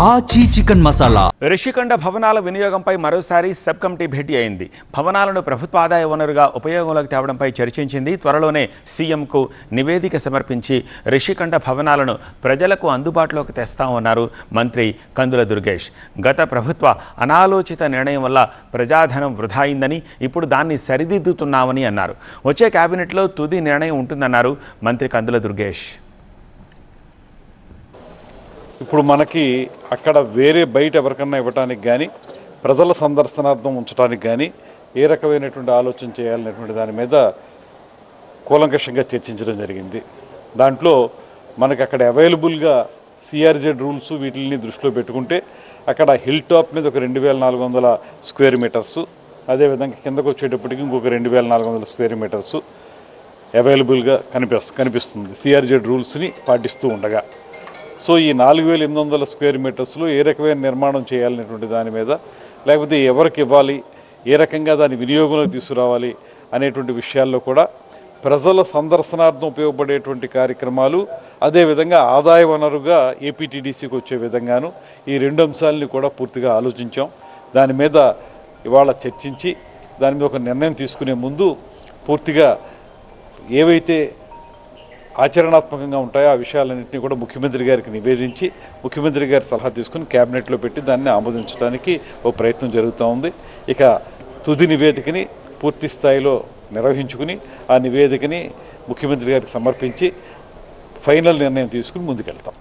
ఆచి చికెన్ మసాలా. రిషికొండ భవనాల వినియోగంపై మరోసారి సబ్ కమిటీ భేటీ అయింది. భవనాలను ప్రభుత్వ ఆదాయ వనరుగా ఉపయోగంలోకి తేవడంపై చర్చించింది. త్వరలోనే సీఎంకు నివేదిక సమర్పించి రిషికొండ భవనాలను ప్రజలకు అందుబాటులోకి తెస్తామన్నారు మంత్రి కందుల దుర్గేష్. గత ప్రభుత్వ అనాలోచిత నిర్ణయం వల్ల ప్రజాధనం వృధా అయిందని, ఇప్పుడు దాన్ని సరిదిద్దుతున్నామని అన్నారు. వచ్చే కేబినెట్లో తుది నిర్ణయం ఉంటుందన్నారు మంత్రి కందుల దుర్గేష్. ఇప్పుడు మనకి అక్కడ వేరే బయట ఎవరికన్నా ఇవ్వటానికి కానీ, ప్రజల సందర్శనార్థం ఉంచడానికి కానీ ఏ రకమైనటువంటి ఆలోచన చేయాలనేటువంటి దాని మీద కూలంకషంగా చర్చించడం జరిగింది. దాంట్లో మనకి అక్కడ అవైలబుల్గా సిఆర్జెడ్ రూల్స్ వీటిని దృష్టిలో పెట్టుకుంటే అక్కడ హిల్ టాప్ మీద ఒక 2400 స్క్వేర్ మీటర్సు, అదేవిధంగా కిందకు వచ్చేటప్పటికి ఇంకొక 2400 స్క్వేర్ మీటర్సు అవైలబుల్గా కనిపిస్తుంది సిఆర్జెడ్ రూల్స్ని పాటిస్తూ ఉండగా. సో ఈ 4800 స్క్వేర్ మీటర్స్లో ఏ రకమైన నిర్మాణం చేయాలనేటువంటి దాని మీద, లేకపోతే ఎవరికి ఇవ్వాలి, ఏ రకంగా దాని వినియోగంలోకి తీసుకురావాలి అనేటువంటి విషయాల్లో కూడా ప్రజల సందర్శనార్థం ఉపయోగపడేటువంటి కార్యక్రమాలు, అదేవిధంగా ఆదాయ వనరుగా ఏపీటీడీసీకి వచ్చే విధంగాను ఈ 2 అంశాలని కూడా పూర్తిగా ఆలోచించాం. దాని మీద ఇవాళ చర్చించి దాని మీద ఒక నిర్ణయం తీసుకునే ముందు పూర్తిగా ఏవైతే ఆచరణాత్మకంగా ఉంటాయో ఆ విషయాలన్నింటినీ కూడా ముఖ్యమంత్రి గారికి నివేదించి ముఖ్యమంత్రి గారి సలహా తీసుకుని క్యాబినెట్లో పెట్టి దాన్ని ఆమోదించడానికి ఒక ప్రయత్నం జరుగుతూ ఉంది. ఇక తుది నివేదికని పూర్తి స్థాయిలో నిర్వహించుకుని ఆ నివేదికని ముఖ్యమంత్రి గారికి సమర్పించి ఫైనల్ నిర్ణయం తీసుకుని ముందుకెళ్తాం.